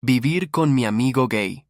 Vivir con mi amigo gay.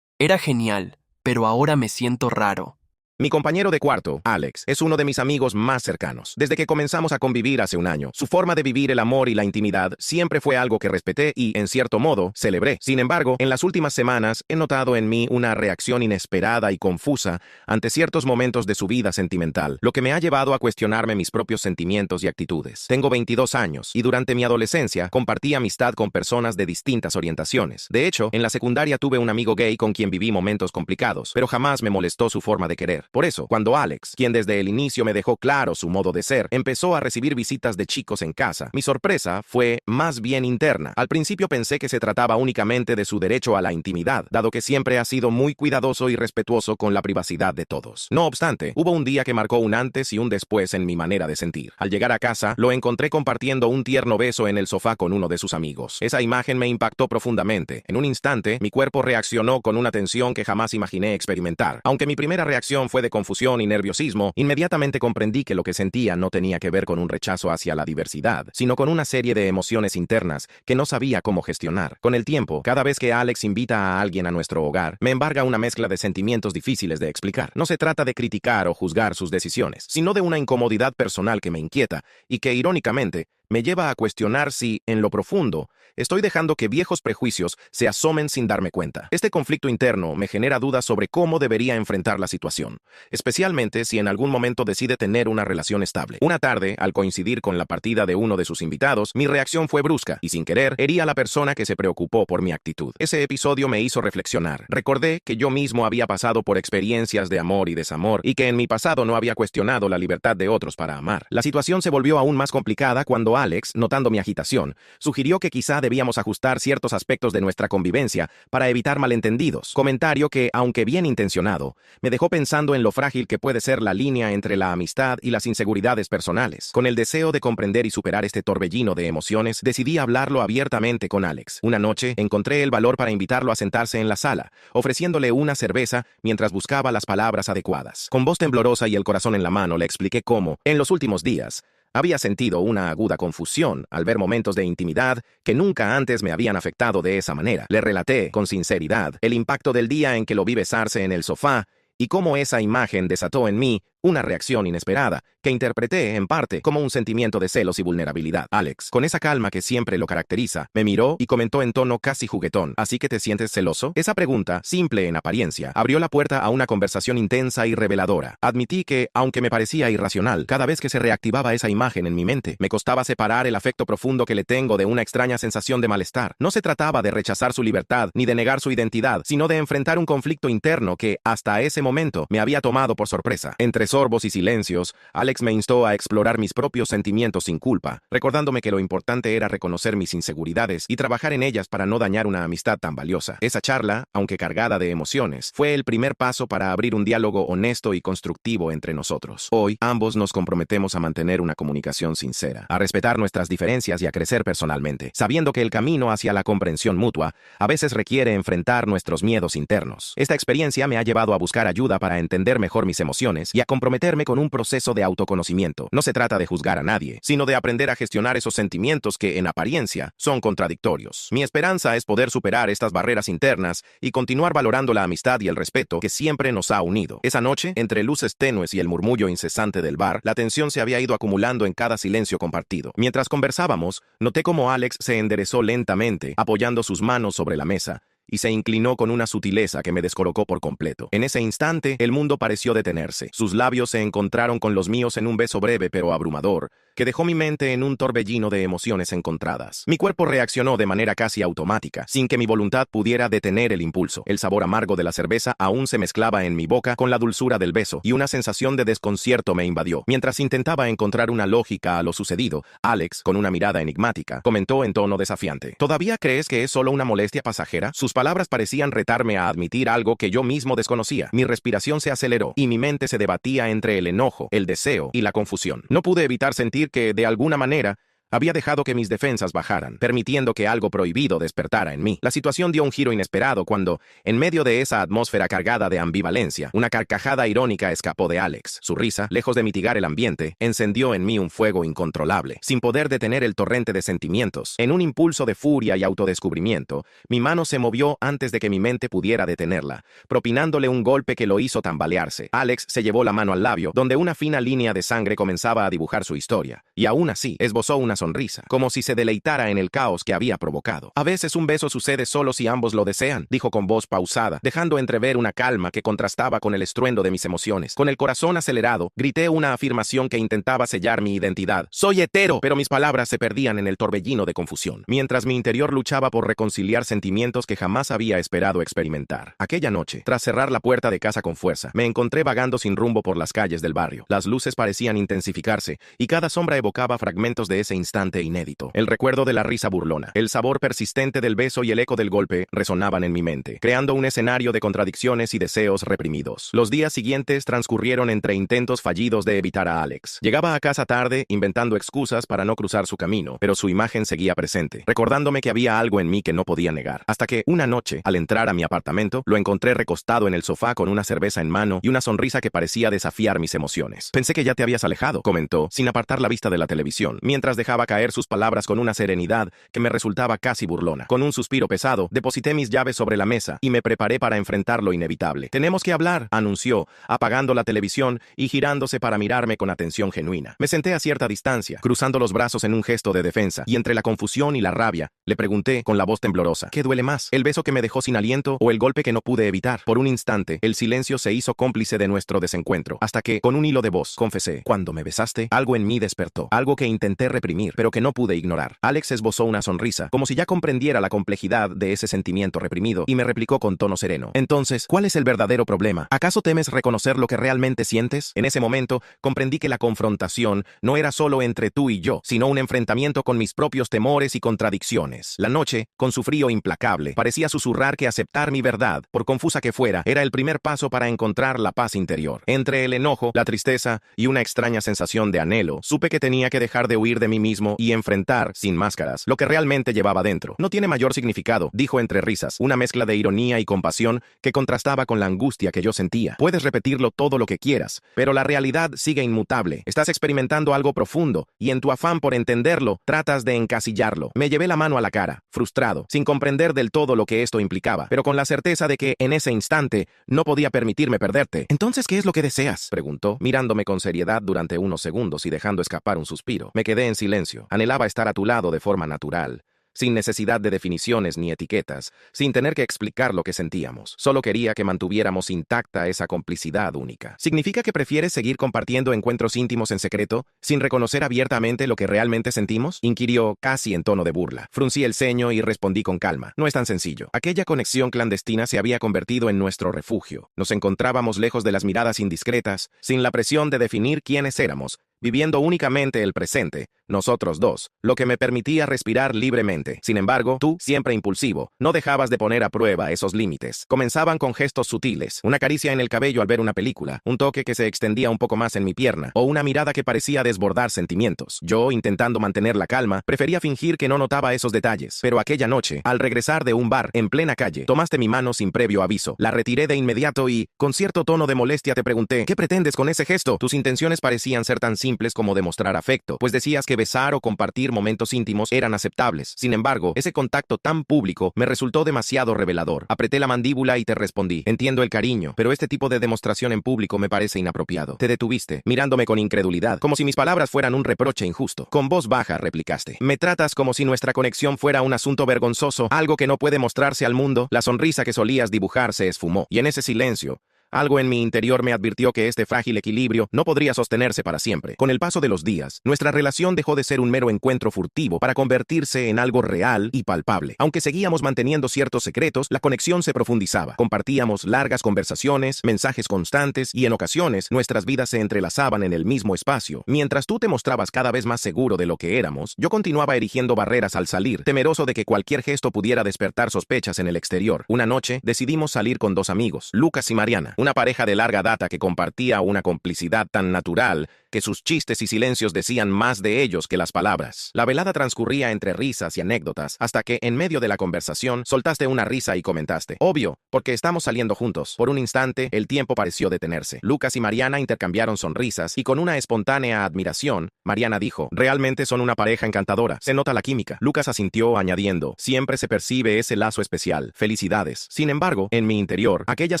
Era genial, pero ahora me siento raro. Mi compañero de cuarto, Alex, es uno de mis amigos más cercanos. Desde que comenzamos a convivir hace un año, su forma de vivir el amor y la intimidad siempre fue algo que respeté y, en cierto modo, celebré. Sin embargo, en las últimas semanas he notado en mí una reacción inesperada y confusa ante ciertos momentos de su vida sentimental, lo que me ha llevado a cuestionarme mis propios sentimientos y actitudes. Tengo 22 años y durante mi adolescencia compartí amistad con personas de distintas orientaciones. De hecho, en la secundaria tuve un amigo gay con quien viví momentos complicados, pero jamás me molestó su forma de querer. Por eso, cuando Alex, quien desde el inicio me dejó claro su modo de ser, empezó a recibir visitas de chicos en casa, mi sorpresa fue más bien interna. Al principio pensé que se trataba únicamente de su derecho a la intimidad, dado que siempre ha sido muy cuidadoso y respetuoso con la privacidad de todos. No obstante, hubo un día que marcó un antes y un después en mi manera de sentir. Al llegar a casa, lo encontré compartiendo un tierno beso en el sofá con uno de sus amigos. Esa imagen me impactó profundamente. En un instante, mi cuerpo reaccionó con una tensión que jamás imaginé experimentar. Aunque mi primera reacción fue de confusión y nerviosismo, inmediatamente comprendí que lo que sentía no tenía que ver con un rechazo hacia la diversidad, sino con una serie de emociones internas que no sabía cómo gestionar. Con el tiempo, cada vez que Alex invita a alguien a nuestro hogar, me embarga una mezcla de sentimientos difíciles de explicar. No se trata de criticar o juzgar sus decisiones, sino de una incomodidad personal que me inquieta y que, irónicamente, me lleva a cuestionar si, en lo profundo, estoy dejando que viejos prejuicios se asomen sin darme cuenta. Este conflicto interno me genera dudas sobre cómo debería enfrentar la situación, especialmente si en algún momento decide tener una relación estable. Una tarde, al coincidir con la partida de uno de sus invitados, mi reacción fue brusca y, sin querer, herí a la persona que se preocupó por mi actitud. Ese episodio me hizo reflexionar. Recordé que yo mismo había pasado por experiencias de amor y desamor y que en mi pasado no había cuestionado la libertad de otros para amar. La situación se volvió aún más complicada cuando Alex, notando mi agitación, sugirió que quizá debíamos ajustar ciertos aspectos de nuestra convivencia para evitar malentendidos. Comentario que, aunque bien intencionado, me dejó pensando en lo frágil que puede ser la línea entre la amistad y las inseguridades personales. Con el deseo de comprender y superar este torbellino de emociones, decidí hablarlo abiertamente con Alex. Una noche, encontré el valor para invitarlo a sentarse en la sala, ofreciéndole una cerveza mientras buscaba las palabras adecuadas. Con voz temblorosa y el corazón en la mano, le expliqué cómo, en los últimos días, había sentido una aguda confusión al ver momentos de intimidad que nunca antes me habían afectado de esa manera. Le relaté, con sinceridad, el impacto del día en que lo vi besarse en el sofá y cómo esa imagen desató en mí una reacción inesperada, que interpreté, en parte, como un sentimiento de celos y vulnerabilidad. Alex, con esa calma que siempre lo caracteriza, me miró y comentó en tono casi juguetón: ¿así que te sientes celoso? Esa pregunta, simple en apariencia, abrió la puerta a una conversación intensa y reveladora. Admití que, aunque me parecía irracional, cada vez que se reactivaba esa imagen en mi mente, me costaba separar el afecto profundo que le tengo de una extraña sensación de malestar. No se trataba de rechazar su libertad ni de negar su identidad, sino de enfrentar un conflicto interno que, hasta ese momento, me había tomado por sorpresa. Entre sorbos y silencios, Alex me instó a explorar mis propios sentimientos sin culpa, recordándome que lo importante era reconocer mis inseguridades y trabajar en ellas para no dañar una amistad tan valiosa. Esa charla, aunque cargada de emociones, fue el primer paso para abrir un diálogo honesto y constructivo entre nosotros. Hoy, ambos nos comprometemos a mantener una comunicación sincera, a respetar nuestras diferencias y a crecer personalmente, sabiendo que el camino hacia la comprensión mutua a veces requiere enfrentar nuestros miedos internos. Esta experiencia me ha llevado a buscar ayuda para entender mejor mis emociones y a comprometerme con un proceso de autoconocimiento. No se trata de juzgar a nadie, sino de aprender a gestionar esos sentimientos que, en apariencia, son contradictorios. Mi esperanza es poder superar estas barreras internas y continuar valorando la amistad y el respeto que siempre nos ha unido. Esa noche, entre luces tenues y el murmullo incesante del bar, la tensión se había ido acumulando en cada silencio compartido. Mientras conversábamos, noté cómo Alex se enderezó lentamente, apoyando sus manos sobre la mesa, y se inclinó con una sutileza que me descolocó por completo. En ese instante, el mundo pareció detenerse. Sus labios se encontraron con los míos en un beso breve pero abrumador, que dejó mi mente en un torbellino de emociones encontradas. Mi cuerpo reaccionó de manera casi automática, sin que mi voluntad pudiera detener el impulso. El sabor amargo de la cerveza aún se mezclaba en mi boca con la dulzura del beso, y una sensación de desconcierto me invadió. Mientras intentaba encontrar una lógica a lo sucedido, Alex, con una mirada enigmática, comentó en tono desafiante: ¿todavía crees que es solo una molestia pasajera? Sus palabras parecían retarme a admitir algo que yo mismo desconocía. Mi respiración se aceleró, y mi mente se debatía entre el enojo, el deseo y la confusión. No pude evitar sentir que, de alguna manera, Había dejado que mis defensas bajaran, permitiendo que algo prohibido despertara en mí. La situación dio un giro inesperado cuando, en medio de esa atmósfera cargada de ambivalencia, una carcajada irónica escapó de Alex. Su risa, lejos de mitigar el ambiente, encendió en mí un fuego incontrolable. Sin poder detener el torrente de sentimientos, en un impulso de furia y autodescubrimiento, mi mano se movió antes de que mi mente pudiera detenerla, propinándole un golpe que lo hizo tambalearse. Alex se llevó la mano al labio, donde una fina línea de sangre comenzaba a dibujar su historia, y aún así esbozó una sonrisa, como si se deleitara en el caos que había provocado. A veces un beso sucede solo si ambos lo desean, dijo con voz pausada, dejando entrever una calma que contrastaba con el estruendo de mis emociones. Con el corazón acelerado, grité una afirmación que intentaba sellar mi identidad. ¡Soy hetero! Pero mis palabras se perdían en el torbellino de confusión, mientras mi interior luchaba por reconciliar sentimientos que jamás había esperado experimentar. Aquella noche, tras cerrar la puerta de casa con fuerza, me encontré vagando sin rumbo por las calles del barrio. Las luces parecían intensificarse, y cada sombra evocaba fragmentos de ese instante inédito. El recuerdo de la risa burlona, el sabor persistente del beso y el eco del golpe resonaban en mi mente, creando un escenario de contradicciones y deseos reprimidos. Los días siguientes transcurrieron entre intentos fallidos de evitar a Alex. Llegaba a casa tarde, inventando excusas para no cruzar su camino, pero su imagen seguía presente, recordándome que había algo en mí que no podía negar. Hasta que, una noche, al entrar a mi apartamento, lo encontré recostado en el sofá con una cerveza en mano y una sonrisa que parecía desafiar mis emociones. Pensé que ya te habías alejado, comentó, sin apartar la vista de la televisión, mientras dejaba caer sus palabras con una serenidad que me resultaba casi burlona. Con un suspiro pesado, deposité mis llaves sobre la mesa y me preparé para enfrentar lo inevitable. Tenemos que hablar, anunció, apagando la televisión y girándose para mirarme con atención genuina. Me senté a cierta distancia, cruzando los brazos en un gesto de defensa, y entre la confusión y la rabia, le pregunté con la voz temblorosa, ¿qué duele más? ¿El beso que me dejó sin aliento o el golpe que no pude evitar? Por un instante, el silencio se hizo cómplice de nuestro desencuentro, hasta que, con un hilo de voz, confesé, cuando me besaste, algo en mí despertó, algo que intenté reprimir, pero que no pude ignorar. Alex esbozó una sonrisa, como si ya comprendiera la complejidad de ese sentimiento reprimido, y me replicó con tono sereno. Entonces, ¿cuál es el verdadero problema? ¿Acaso temes reconocer lo que realmente sientes? En ese momento, comprendí que la confrontación no era solo entre tú y yo, sino un enfrentamiento con mis propios temores y contradicciones. La noche, con su frío implacable, parecía susurrar que aceptar mi verdad, por confusa que fuera, era el primer paso para encontrar la paz interior. Entre el enojo, la tristeza y una extraña sensación de anhelo, supe que tenía que dejar de huir de mí mismo y enfrentar, sin máscaras, lo que realmente llevaba dentro. No tiene mayor significado, dijo entre risas, una mezcla de ironía y compasión que contrastaba con la angustia que yo sentía. Puedes repetirlo todo lo que quieras, pero la realidad sigue inmutable. Estás experimentando algo profundo, y en tu afán por entenderlo, tratas de encasillarlo. Me llevé la mano a la cara, frustrado, sin comprender del todo lo que esto implicaba, pero con la certeza de que, en ese instante, no podía permitirme perderte. ¿Entonces qué es lo que deseas?, preguntó, mirándome con seriedad durante unos segundos y dejando escapar un suspiro. Me quedé en silencio. Anhelaba estar a tu lado de forma natural, sin necesidad de definiciones ni etiquetas, sin tener que explicar lo que sentíamos. Solo quería que mantuviéramos intacta esa complicidad única. ¿Significa que prefieres seguir compartiendo encuentros íntimos en secreto, sin reconocer abiertamente lo que realmente sentimos?, inquirió casi en tono de burla. Fruncí el ceño y respondí con calma. No es tan sencillo. Aquella conexión clandestina se había convertido en nuestro refugio. Nos encontrábamos lejos de las miradas indiscretas, sin la presión de definir quiénes éramos, viviendo únicamente el presente, nosotros dos, lo que me permitía respirar libremente. Sin embargo, tú, siempre impulsivo, no dejabas de poner a prueba esos límites. Comenzaban con gestos sutiles, una caricia en el cabello al ver una película, un toque que se extendía un poco más en mi pierna, o una mirada que parecía desbordar sentimientos. Yo, intentando mantener la calma, prefería fingir que no notaba esos detalles. Pero aquella noche, al regresar de un bar, en plena calle, tomaste mi mano sin previo aviso. La retiré de inmediato y, con cierto tono de molestia, te pregunté, ¿qué pretendes con ese gesto? Tus intenciones parecían ser tan simples como demostrar afecto, pues decías que besar o compartir momentos íntimos eran aceptables. Sin embargo, ese contacto tan público me resultó demasiado revelador. Apreté la mandíbula y te respondí, entiendo el cariño, pero este tipo de demostración en público me parece inapropiado. Te detuviste, mirándome con incredulidad, como si mis palabras fueran un reproche injusto. Con voz baja replicaste, me tratas como si nuestra conexión fuera un asunto vergonzoso, algo que no puede mostrarse al mundo. La sonrisa que solías dibujar se esfumó, y en ese silencio, algo en mi interior me advirtió que este frágil equilibrio no podría sostenerse para siempre. Con el paso de los días, nuestra relación dejó de ser un mero encuentro furtivo para convertirse en algo real y palpable. Aunque seguíamos manteniendo ciertos secretos, la conexión se profundizaba. Compartíamos largas conversaciones, mensajes constantes y, en ocasiones, nuestras vidas se entrelazaban en el mismo espacio. Mientras tú te mostrabas cada vez más seguro de lo que éramos, yo continuaba erigiendo barreras al salir, temeroso de que cualquier gesto pudiera despertar sospechas en el exterior. Una noche, decidimos salir con dos amigos, Lucas y Mariana, una pareja de larga data que compartía una complicidad tan natural que sus chistes y silencios decían más de ellos que las palabras. La velada transcurría entre risas y anécdotas, hasta que, en medio de la conversación, soltaste una risa y comentaste: obvio, porque estamos saliendo juntos. Por un instante, el tiempo pareció detenerse. Lucas y Mariana intercambiaron sonrisas, y con una espontánea admiración, Mariana dijo: realmente son una pareja encantadora. Se nota la química. Lucas asintió, añadiendo: siempre se percibe ese lazo especial. Felicidades. Sin embargo, en mi interior, aquellas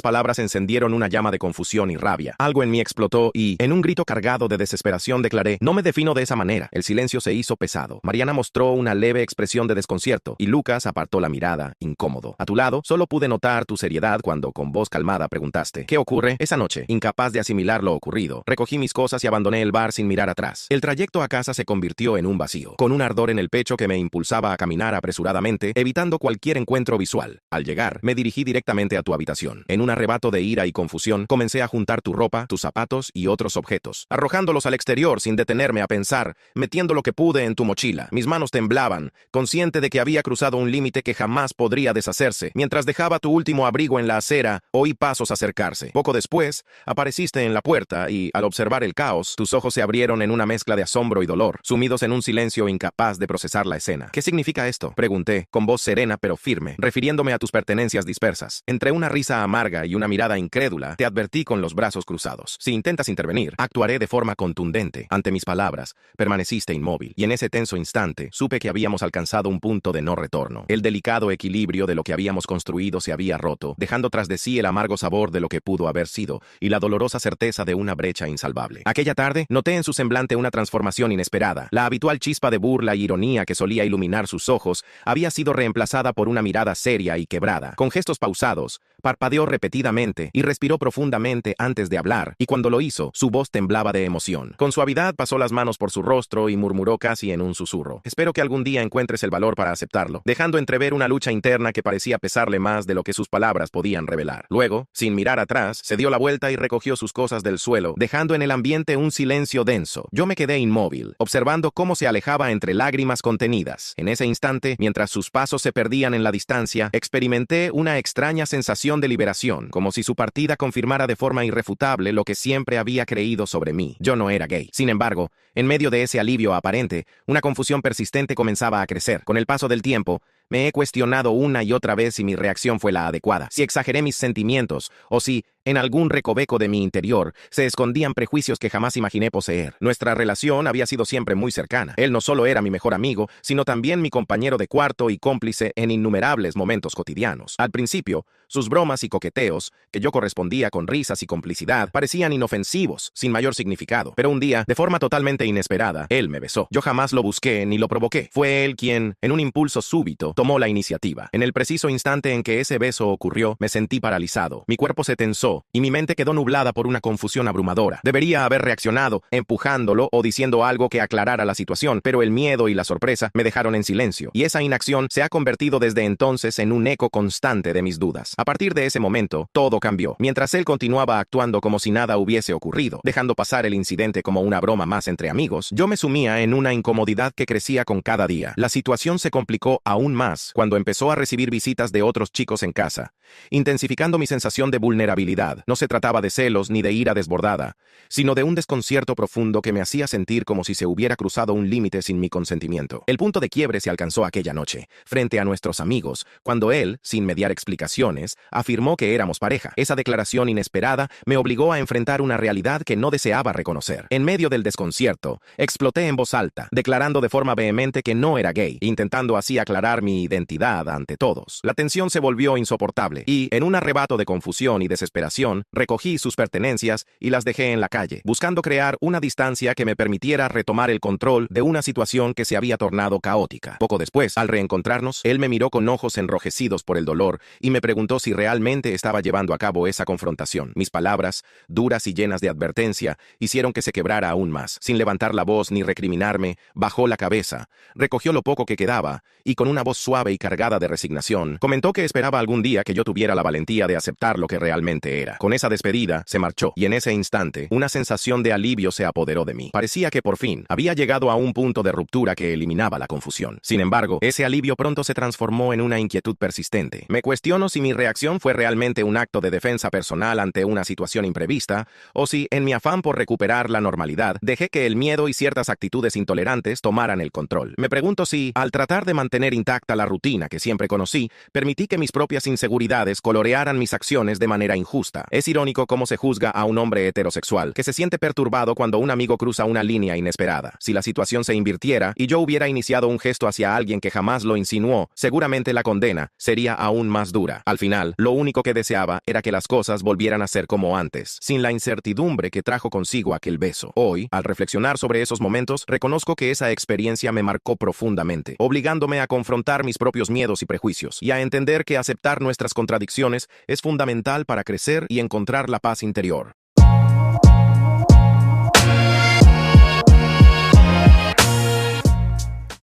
palabras encendieron una llama de confusión y rabia. Algo en mí explotó y, en un grito cargado de desesperación, declaré: no me defino de esa manera. El silencio se hizo pesado. Mariana mostró una leve expresión de desconcierto y Lucas apartó la mirada, incómodo. A tu lado, solo pude notar tu seriedad cuando, con voz calmada, preguntaste: ¿qué ocurre? Esa noche, incapaz de asimilar lo ocurrido, recogí mis cosas y abandoné el bar sin mirar atrás. El trayecto a casa se convirtió en un vacío, con un ardor en el pecho que me impulsaba a caminar apresuradamente, evitando cualquier encuentro visual. Al llegar, me dirigí directamente a tu habitación. En un arrebato de ira y confusión, comencé a juntar tu ropa, tus zapatos y otros objetos, arrojándolos al exterior sin detenerme a pensar, metiendo lo que pude en tu mochila. Mis manos temblaban, consciente de que había cruzado un límite que jamás podría deshacerse. Mientras dejaba tu último abrigo en la acera, oí pasos acercarse. Poco después, apareciste en la puerta y, al observar el caos, tus ojos se abrieron en una mezcla de asombro y dolor, sumidos en un silencio incapaz de procesar la escena. ¿Qué significa esto?, pregunté, con voz serena pero firme, refiriéndome a tus pertenencias dispersas. Entre una risa amarga y una mirada incrédula, te advertí con los brazos cruzados: si intentas intervenir, actuaré de forma contundente. Ante mis palabras, permaneciste inmóvil, y en ese tenso instante, supe que habíamos alcanzado un punto de no retorno. El delicado equilibrio de lo que habíamos construido se había roto, dejando tras de sí el amargo sabor de lo que pudo haber sido y la dolorosa certeza de una brecha insalvable. Aquella tarde, noté en su semblante una transformación inesperada. La habitual chispa de burla y ironía que solía iluminar sus ojos había sido reemplazada por una mirada seria y quebrada. Con gestos pausados, parpadeó repetidamente y respiró profundamente antes de hablar, y cuando lo hizo, su voz temblaba de emoción. Con suavidad pasó las manos por su rostro y murmuró casi en un susurro: espero que algún día encuentres el valor para aceptarlo, dejando entrever una lucha interna que parecía pesarle más de lo que sus palabras podían revelar. Luego, sin mirar atrás, se dio la vuelta y recogió sus cosas del suelo, dejando en el ambiente un silencio denso. Yo me quedé inmóvil, observando cómo se alejaba entre lágrimas contenidas. En ese instante, mientras sus pasos se perdían en la distancia, experimenté una extraña sensación de liberación, como si su partida confirmara de forma irrefutable lo que siempre había creído sobre mí: yo no era gay. Sin embargo, en medio de ese alivio aparente, una confusión persistente comenzaba a crecer. Con el paso del tiempo, me he cuestionado una y otra vez si mi reacción fue la adecuada, si exageré mis sentimientos, o si, en algún recoveco de mi interior, se escondían prejuicios que jamás imaginé poseer. Nuestra relación había sido siempre muy cercana. Él no solo era mi mejor amigo, sino también mi compañero de cuarto y cómplice en innumerables momentos cotidianos. Al principio, sus bromas y coqueteos, que yo correspondía con risas y complicidad, parecían inofensivos, sin mayor significado. Pero un día, de forma totalmente inesperada, él me besó. Yo jamás lo busqué ni lo provoqué. Fue él quien, en un impulso súbito, tomó la iniciativa. En el preciso instante en que ese beso ocurrió, me sentí paralizado. Mi cuerpo se tensó y mi mente quedó nublada por una confusión abrumadora. Debería haber reaccionado, empujándolo o diciendo algo que aclarara la situación, pero el miedo y la sorpresa me dejaron en silencio, y esa inacción se ha convertido desde entonces en un eco constante de mis dudas. A partir de ese momento, todo cambió. Mientras él continuaba actuando como si nada hubiese ocurrido, dejando pasar el incidente como una broma más entre amigos, yo me sumía en una incomodidad que crecía con cada día. La situación se complicó aún más cuando empezó a recibir visitas de otros chicos en casa, intensificando mi sensación de vulnerabilidad. No se trataba de celos ni de ira desbordada, sino de un desconcierto profundo que me hacía sentir como si se hubiera cruzado un límite sin mi consentimiento. El punto de quiebre se alcanzó aquella noche, frente a nuestros amigos, cuando él, sin mediar explicaciones, afirmó que éramos pareja. Esa declaración inesperada me obligó a enfrentar una realidad que no deseaba reconocer. En medio del desconcierto, exploté en voz alta, declarando de forma vehemente que no era gay, intentando así aclarar mi identidad ante todos. La tensión se volvió insoportable y, en un arrebato de confusión y desesperación, recogí sus pertenencias y las dejé en la calle, buscando crear una distancia que me permitiera retomar el control de una situación que se había tornado caótica. Poco después, al reencontrarnos, él me miró con ojos enrojecidos por el dolor y me preguntó si realmente estaba llevando a cabo esa confrontación. Mis palabras, duras y llenas de advertencia, hicieron que se quebrara aún más. Sin levantar la voz ni recriminarme, bajó la cabeza, recogió lo poco que quedaba y con una voz suave y cargada de resignación, comentó que esperaba algún día que yo tuviera la valentía de aceptar lo que realmente era. Con esa despedida, se marchó, y en ese instante, una sensación de alivio se apoderó de mí. Parecía que por fin había llegado a un punto de ruptura que eliminaba la confusión. Sin embargo, ese alivio pronto se transformó en una inquietud persistente. Me cuestiono si mi reacción fue realmente un acto de defensa personal ante una situación imprevista, o si, en mi afán por recuperar la normalidad, dejé que el miedo y ciertas actitudes intolerantes tomaran el control. Me pregunto si, al tratar de mantener intacta la rutina que siempre conocí, permití que mis propias inseguridades colorearan mis acciones de manera injusta. Es irónico cómo se juzga a un hombre heterosexual que se siente perturbado cuando un amigo cruza una línea inesperada. Si la situación se invirtiera y yo hubiera iniciado un gesto hacia alguien que jamás lo insinuó, seguramente la condena sería aún más dura. Al final, lo único que deseaba era que las cosas volvieran a ser como antes, sin la incertidumbre que trajo consigo aquel beso. Hoy, al reflexionar sobre esos momentos, reconozco que esa experiencia me marcó profundamente, obligándome a confrontar mis propios miedos y prejuicios, y a entender que aceptar nuestras contradicciones es fundamental para crecer y encontrar la paz interior.